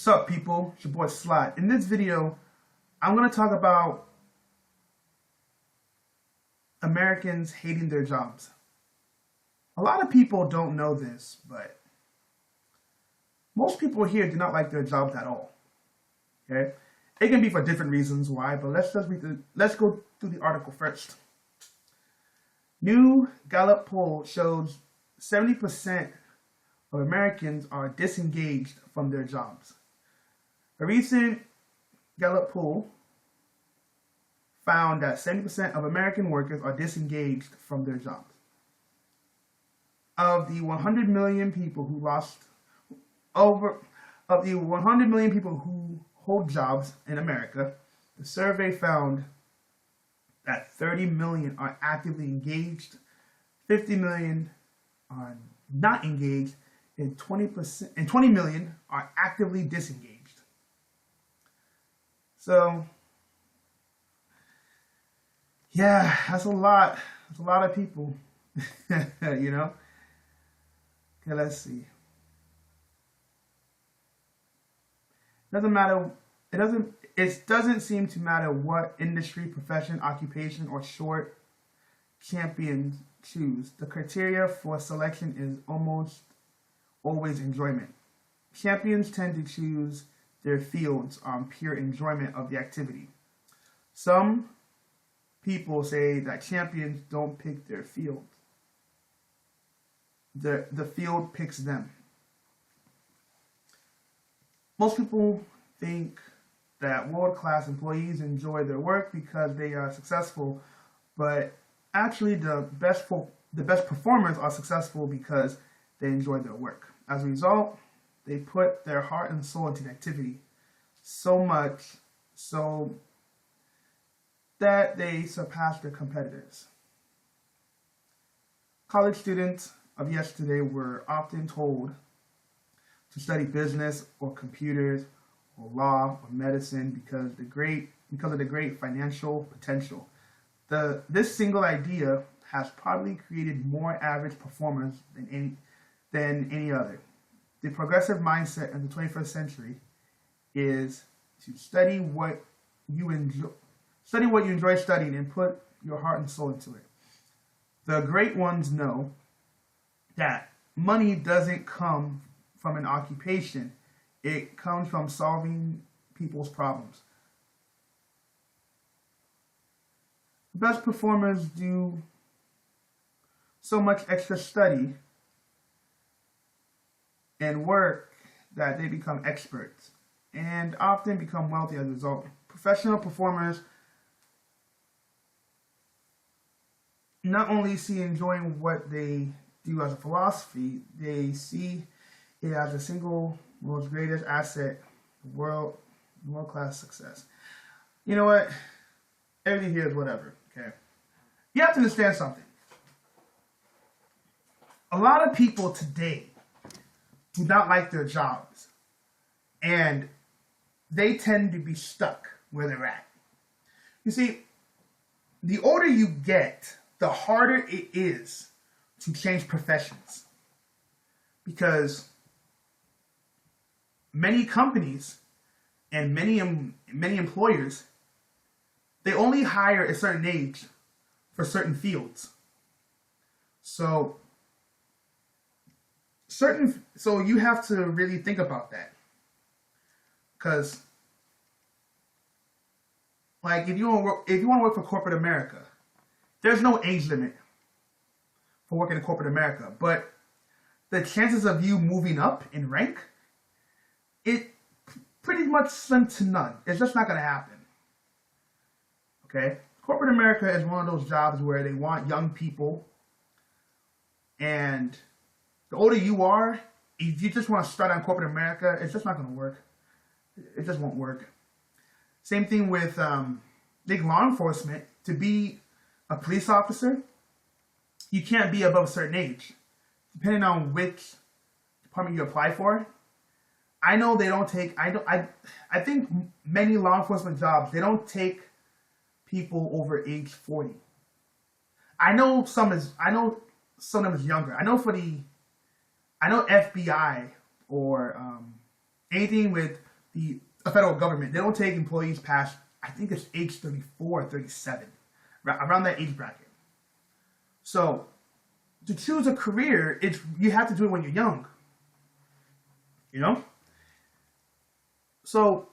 What's up, people? It's your boy Slot. In this video, I'm going to talk about Americans hating their jobs. A lot of people don't know this, but most people here do not like their jobs at all. Okay? It can be for different reasons why, but let's go through the article first. New Gallup poll shows 70% of Americans are disengaged from their jobs. A recent Gallup poll found that 70% of American workers are disengaged from their jobs. Of the 100 million people who hold jobs in America, the survey found that 30 million are actively engaged, 50 million are not engaged, and 20 million are actively disengaged. So, yeah, that's a lot. That's a lot of people, you know? Okay, let's see. It doesn't seem to matter what industry, profession, occupation, or short champions choose. The criteria for selection is almost always enjoyment. Champions tend to choose their fields on pure enjoyment of the activity. Some people say that champions don't pick their field. The field picks them. Most people think that world-class employees enjoy their work because they are successful, but actually the best performers are successful because they enjoy their work. As a result, they put their heart and soul into the activity, so much so that they surpass their competitors. College students of yesterday were often told to study business or computers or law or medicine because of the great financial potential. This single idea has probably created more average performers than any other. The progressive mindset in the 21st century is to study what you enjoy studying and put your heart and soul into it. The great ones know that money doesn't come from an occupation. It comes from solving people's problems. The best performers do so much extra study and work that they become experts and often become wealthy as a result. Professional performers not only see enjoying what they do as a philosophy, they see it as the single most greatest asset, world-class success. You know what? Everything here is whatever, okay? You have to understand something. A lot of people today do not like their jobs, and they tend to be stuck where they're at. You see, the older you get, the harder it is to change professions, because many companies and many employers, they only hire a certain age for certain fields. So you have to really think about that, because like if you want to work for corporate America, there's no age limit for working in corporate America, but the chances of you moving up in rank, it pretty much slim to none. It's just not going to happen. Okay? Corporate America is one of those jobs where they want young people, and the older you are, if you just want to start on corporate America, it's just not going to work. It just won't work. Same thing with big law enforcement. To be a police officer, you can't be above a certain age. Depending on which department you apply for. I know they don't take, I think many law enforcement jobs, they don't take people over age 40. I know some of them is younger. I know FBI or anything with the federal government, they don't take employees past, I think it's age 34 or 37, around that age bracket. So to choose a career, you have to do it when you're young. You know? So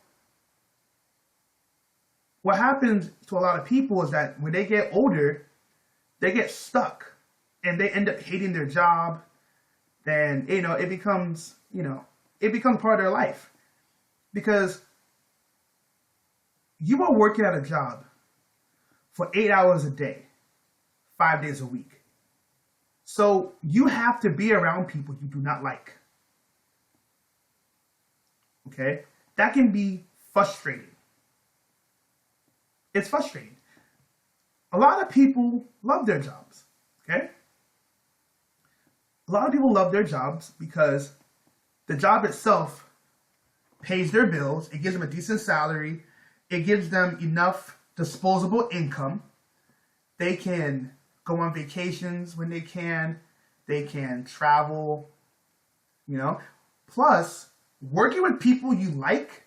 what happens to a lot of people is that when they get older, they get stuck and they end up hating their job. Then, it becomes part of their life. Because you are working at a job for 8 hours a day, 5 days a week. So you have to be around people you do not like. Okay? That can be frustrating. It's frustrating. A lot of people love their jobs. Okay? A lot of people love their jobs because the job itself pays their bills. It gives them a decent salary. It gives them enough disposable income. They can go on vacations when they can. They can travel, Plus, working with people you like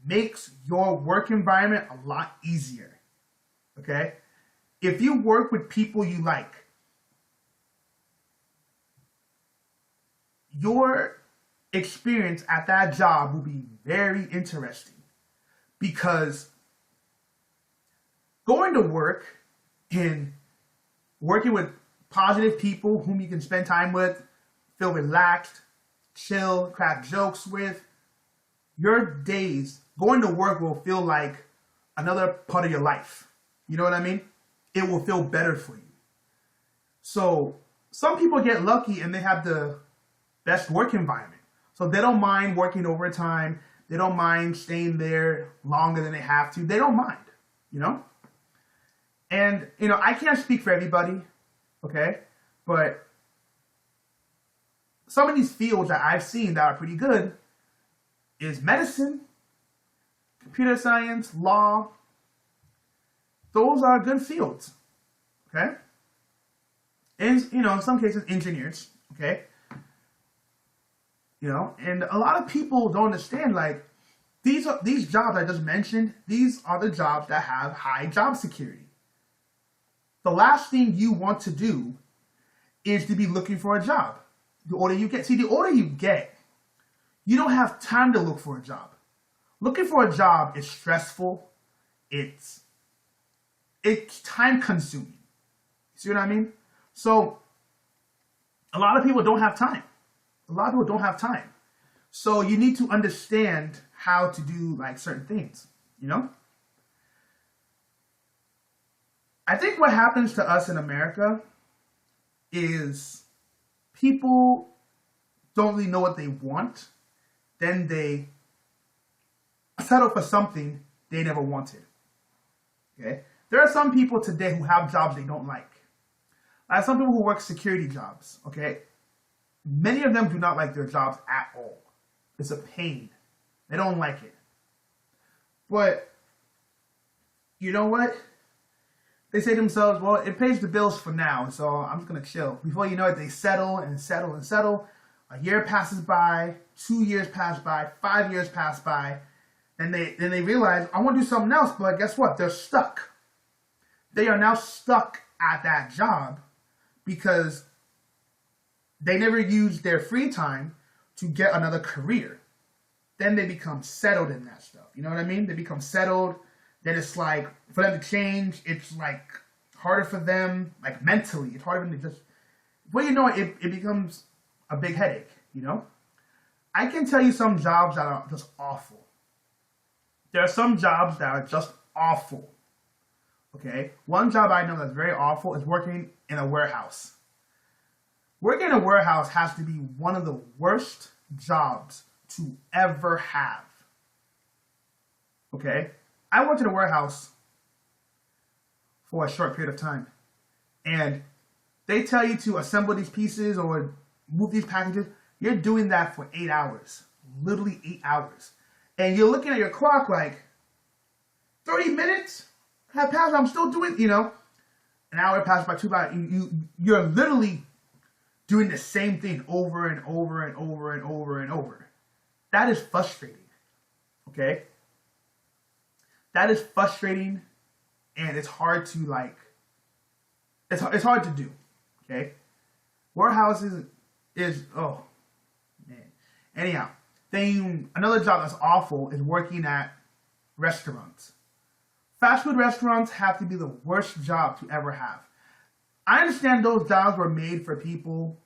makes your work environment a lot easier. Okay? If you work with people you like, your experience at that job will be very interesting, because going to work and working with positive people whom you can spend time with, feel relaxed, chill, crack jokes with, your days going to work will feel like another part of your life. You know what I mean? It will feel better for you. So some people get lucky and they have the best work environment. So they don't mind working overtime. They don't mind staying there longer than they have to. They don't mind, And, I can't speak for everybody, okay? But some of these fields that I've seen that are pretty good is medicine, computer science, law. Those are good fields, okay? And, in some cases, engineers, okay? And a lot of people don't understand, these jobs I just mentioned, these are the jobs that have high job security. The last thing you want to do is to be looking for a job. The older you get, you don't have time to look for a job. Looking for a job is stressful. It's time consuming. See what I mean? So a lot of people don't have time. So you need to understand how to do certain things, I think what happens to us in America is people don't really know what they want. Then they settle for something they never wanted. Okay? There are some people today who have jobs they don't like. Some people who work security jobs, okay? Many of them do not like their jobs at all. It's a pain. They don't like it. But you know what? They say to themselves, well, it pays the bills for now, so I'm just going to chill. Before you know it, they settle and settle and settle. A year passes by, 2 years pass by, 5 years pass by, and then they realize, I want to do something else, but guess what? They're stuck. They are now stuck at that job because they never used their free time to get another career. Then they become settled in that stuff. You know what I mean? They become settled. Then it's for them to change, it's harder for them, mentally. It's harder for them to just, it becomes a big headache, I can tell you some jobs that are just awful. There are some jobs that are just awful. Okay? One job I know that's very awful is working in a warehouse. Working in a warehouse has to be one of the worst jobs to ever have. Okay? I worked in a warehouse for a short period of time. And they tell you to assemble these pieces or move these packages. You're doing that for 8 hours. Literally 8 hours. And you're looking at your clock 30 minutes have passed. I'm still doing, an hour passed by 2 hours. You're literally doing the same thing over and over and over and over and over. That is frustrating. Okay? That is frustrating, and it's hard to it's hard to do. Okay? Warehouses is, oh man. Anyhow, another job that's awful is working at restaurants. Fast food restaurants have to be the worst job to ever have. I understand those jobs were made for people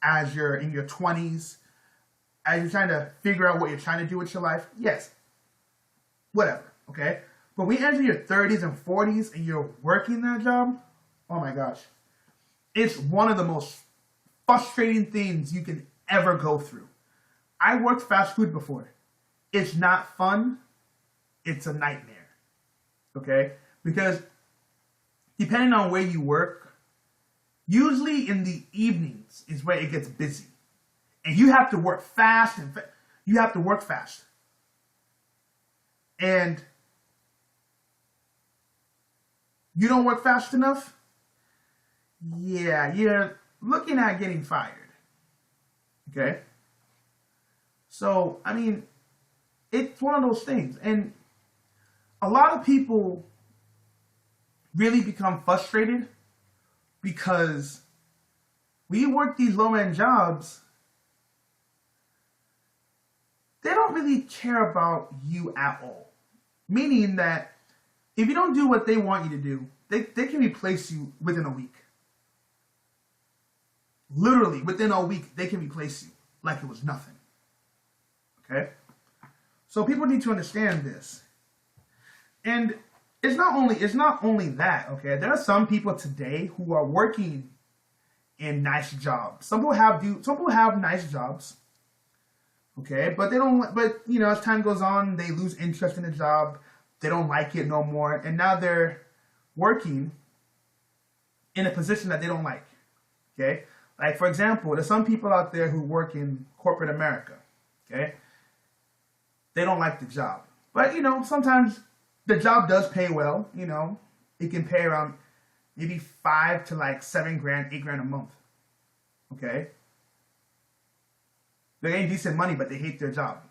as you're in your 20s, as you're trying to figure out what you're trying to do with your life. Yes, whatever, okay? But when you enter your 30s and 40s and you're working that job, oh my gosh. It's one of the most frustrating things you can ever go through. I worked fast food before. It's not fun. It's a nightmare. Okay? Because depending on where you work, usually in the evenings is where it gets busy. And you have to work fast you have to work fast. And you don't work fast enough? Yeah, you're looking at getting fired. Okay? So, I mean, it's one of those things. And a lot of people really become frustrated because when you work these low-end jobs, they don't really care about you at all. Meaning that if you don't do what they want you to do, they can replace you within a week. Literally, within a week, they can replace you like it was nothing. Okay? So people need to understand this. And it's not only that, okay? There are some people today who are working in nice jobs. Some people have nice jobs. Okay? But as time goes on, they lose interest in the job. They don't like it no more. And now they're working in a position that they don't like. Okay? Like, for example, there's some people out there who work in corporate America. Okay? They don't like the job. But, sometimes the job does pay well. It can pay around maybe $5 to $7 grand, $8 grand a month. Okay? They're getting decent money, but they hate their job.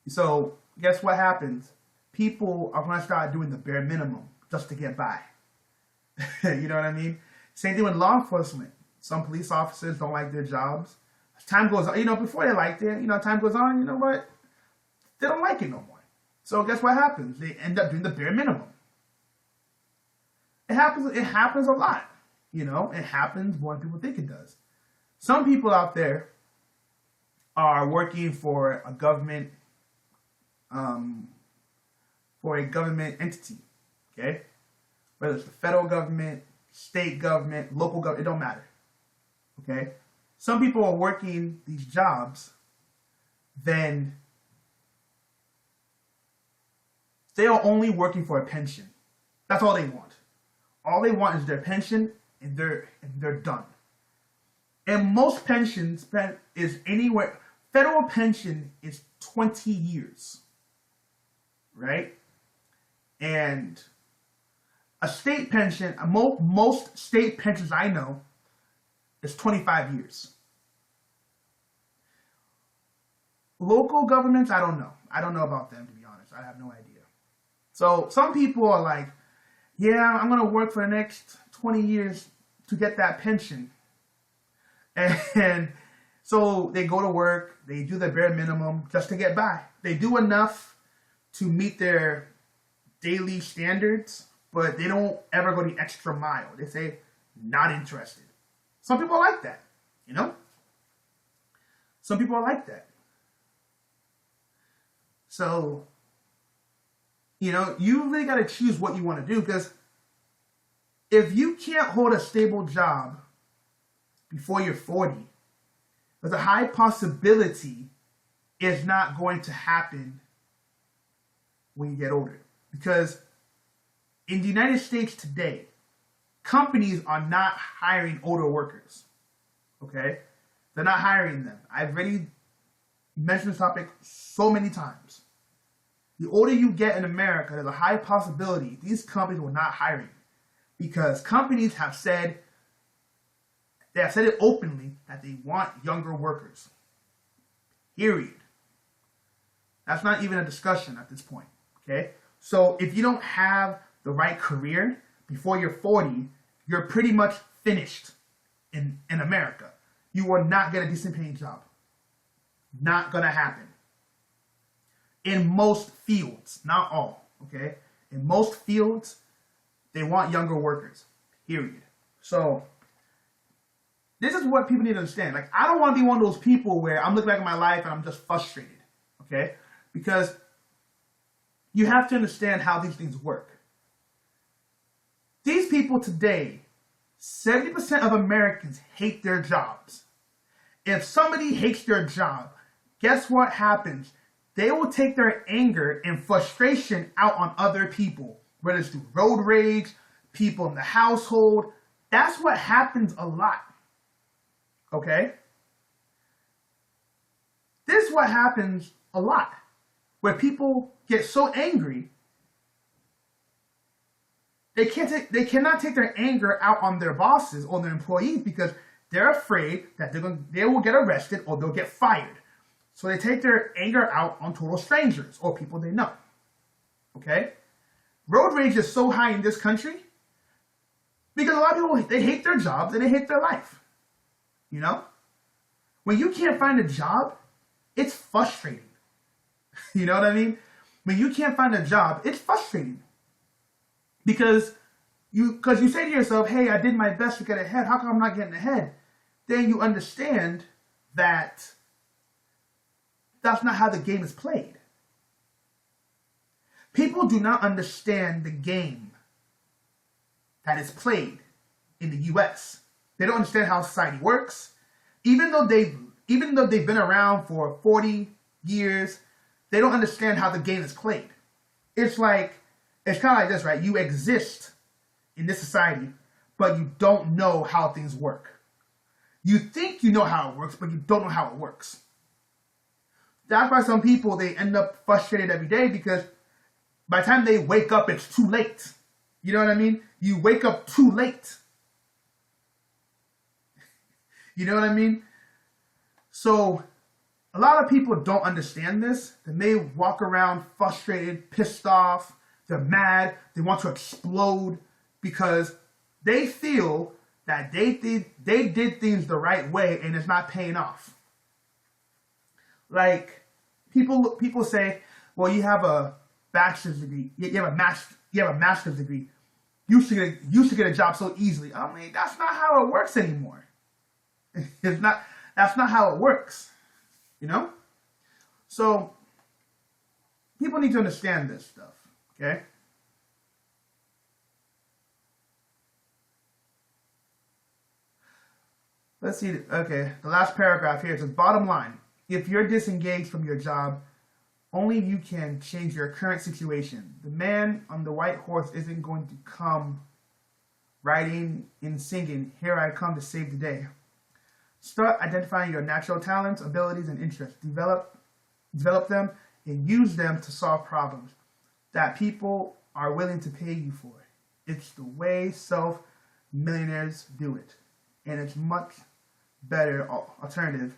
So, guess what happens? People are going to start doing the bare minimum just to get by. You know what I mean? Same thing with law enforcement. Some police officers don't like their jobs. As time goes on, before they liked it, time goes on, you know what? They don't like it no more. So guess what happens? They end up doing the bare minimum. It happens a lot. It happens more than people think it does. Some people out there are working for a government entity. Okay? Whether it's the federal government, state government, local government, it don't matter. Okay? Some people are working these jobs, then they are only working for a pension. That's all they want. All they want is their pension, and they're done. And most pensions is anywhere. Federal pension is 20 years, right? And a state pension, most state pensions I know, is 25 years. Local governments, I don't know. I don't know about them, to be honest. I have no idea. So some people are like, yeah, I'm going to work for the next 20 years to get that pension. And so they go to work, they do the bare minimum just to get by. They do enough to meet their daily standards, but they don't ever go the extra mile. They say, not interested. Some people are like that, Some people are like that. So, you really got to choose what you want to do, because if you can't hold a stable job before you're 40, there's a high possibility it's not going to happen when you get older. Because in the United States today, companies are not hiring older workers. Okay? They're not hiring them. I've already mentioned this topic so many times. The older you get in America, there's a high possibility these companies will not hire you. Because companies have said, they have said it openly, that they want younger workers. Period. That's not even a discussion at this point. Okay? So if you don't have the right career before you're 40, you're pretty much finished in America. You will not get a decent paying job. Not gonna happen. In most fields, not all, okay? In most fields, they want younger workers, period. So this is what people need to understand. Like, I don't want to be one of those people where I'm looking back at my life and I'm just frustrated, okay? Because you have to understand how these things work. These people today, 70% of Americans hate their jobs. If somebody hates their job, guess what happens? They will take their anger and frustration out on other people, whether it's through road rage, people in the household. That's what happens a lot. Okay? This is what happens a lot, where people get so angry, they cannot take their anger out on their bosses or their employees because they're afraid that they will get arrested or they'll get fired. So they take their anger out on total strangers or people they know. Okay? Road rage is so high in this country because a lot of people, they hate their jobs and they hate their life. You know? When you can't find a job, it's frustrating. You know what I mean? When you can't find a job, it's frustrating. Because you say to yourself, hey, I did my best to get ahead. How come I'm not getting ahead? Then you understand that that's not how the game is played. People do not understand the game that is played in the US. They don't understand how society works. Even though they've been around for 40 years, they don't understand how the game is played. It's kind of like this, right? You exist in this society, but you don't know how things work. You think you know how it works, but you don't know how it works. That's why some people, they end up frustrated every day because by the time they wake up, it's too late. You know what I mean? You wake up too late. You know what I mean? So a lot of people don't understand this. They may walk around frustrated, pissed off, they're mad, they want to explode because they feel that they did things the right way and it's not paying off. Like, people say, well, you have a bachelor's degree, you have a master's degree, you should get a job so easily. I mean, that's not how it works anymore. That's not how it works. You know? So people need to understand this stuff, okay? Let's see. Okay, the last paragraph here says, bottom line, if you're disengaged from your job, only you can change your current situation. The man on the white horse isn't going to come riding and singing, here I come to save the day. Start identifying your natural talents, abilities, and interests. Develop them and use them to solve problems that people are willing to pay you for. It's the way self-millionaires do it. And it's much better alternative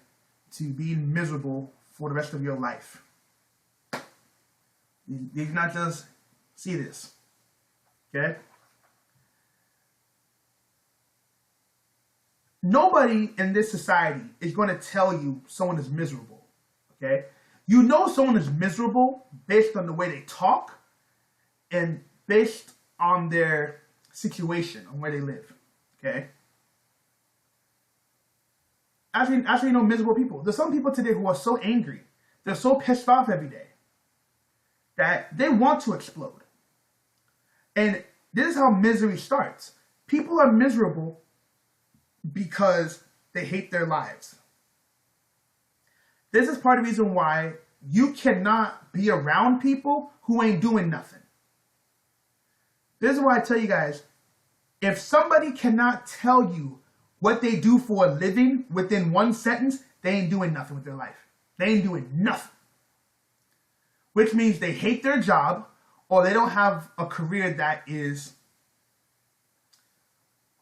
to being miserable for the rest of your life. You do not just see this. Okay? Nobody in this society is going to tell you someone is miserable. Okay? You know someone is miserable based on the way they talk and based on their situation, on where they live. Okay? Actually, you know miserable people. There's some people today who are so angry, they're so pissed off every day that they want to explode. And this is how misery starts. People are miserable because they hate their lives. This is part of the reason why you cannot be around people who ain't doing nothing. This is why I tell you guys, if somebody cannot tell you what they do for a living within one sentence, they ain't doing nothing with their life. They ain't doing nothing. Which means they hate their job or they don't have a career that is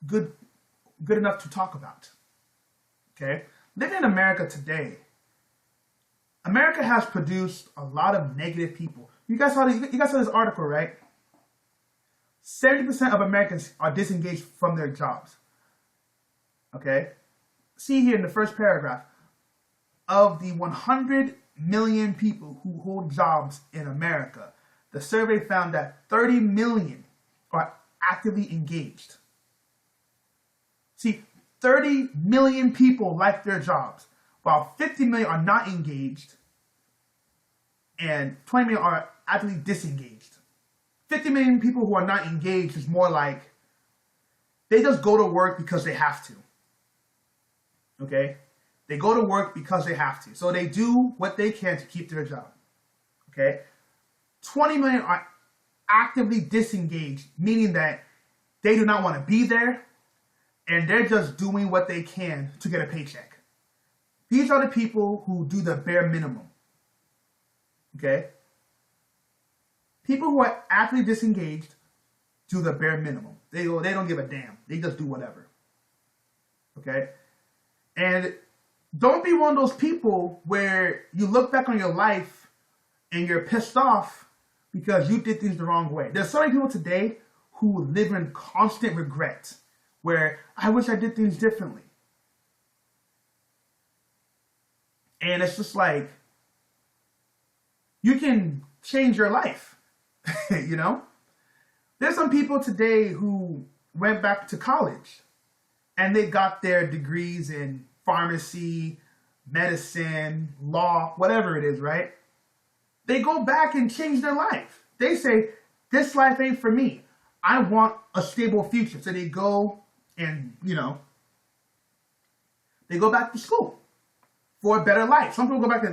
good enough to talk about. Okay? Living in America today, America has produced a lot of negative people. You guys saw this article, right? 70% of Americans are disengaged from their jobs. Okay? See here in the first paragraph, of the 100 million people who hold jobs in America, the survey found that 30 million are actively engaged. See, 30 million people like their jobs, while 50 million are not engaged, and 20 million are actively disengaged. 50 million people who are not engaged is more like they just go to work because they have to. Okay? They go to work because they have to. So they do what they can to keep their job. Okay? 20 million are actively disengaged, meaning that they do not want to be there and they're just doing what they can to get a paycheck. These are the people who do the bare minimum. Okay? People who are actively disengaged do the bare minimum. They don't give a damn. They just do whatever. Okay? And don't be one of those people where you look back on your life and you're pissed off because you did things the wrong way. There's so many people today who live in constant regret, where I wish I did things differently. And it's just like, you can change your life, you know? There's some people today who went back to college and they got their degrees in pharmacy, medicine, law, whatever it is, right? They go back and change their life. They say, this life ain't for me. I want a stable future. So they go and, they go back to school for a better life. Some people go back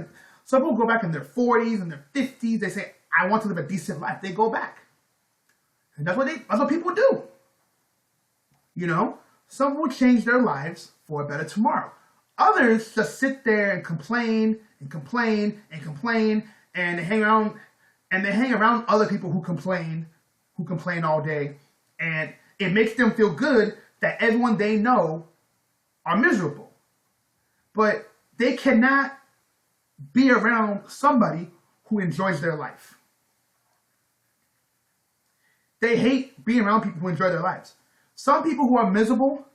in their 40s and their 50s. They say, I want to live a decent life. They go back. And that's what people do. Some will change their lives for a better tomorrow. Others just sit there and complain and complain and complain, and they hang around other people who complain all day, and it makes them feel good that everyone they know are miserable. But they cannot be around somebody who enjoys their life. They hate being around people who enjoy their lives. Some people who are miserable,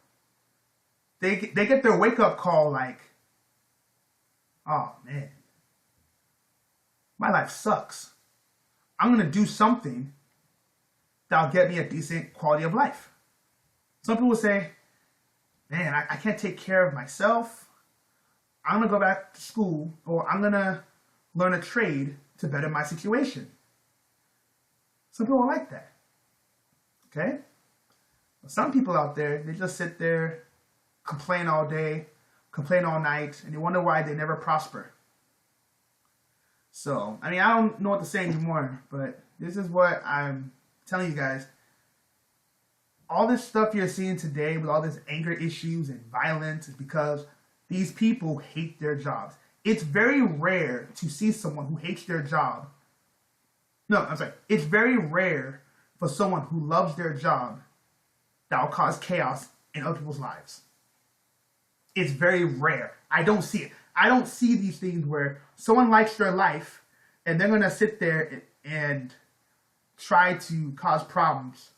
they get their wake-up call like, oh man, my life sucks. I'm going to do something that'll get me a decent quality of life. Some people say, man, I can't take care of myself. I'm going to go back to school, or I'm going to learn a trade to better my situation. Some people are like that. Okay? Some people out there, they just sit there, complain all day, complain all night, and they wonder why they never prosper. So, I don't know what to say anymore, but this is what I'm telling you guys. All this stuff you're seeing today with all this anger issues and violence is because these people hate their jobs. It's very rare to see someone who hates their job. No, I'm sorry. It's very rare for someone who loves their job that will cause chaos in other people's lives. It's very rare. I don't see it. I don't see these things where someone likes their life and they're going to sit there and try to cause problems.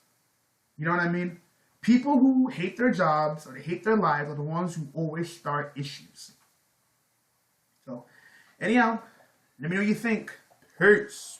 You know what I mean? People who hate their jobs or they hate their lives are the ones who always start issues. So, anyhow, let me know what you think. Peace.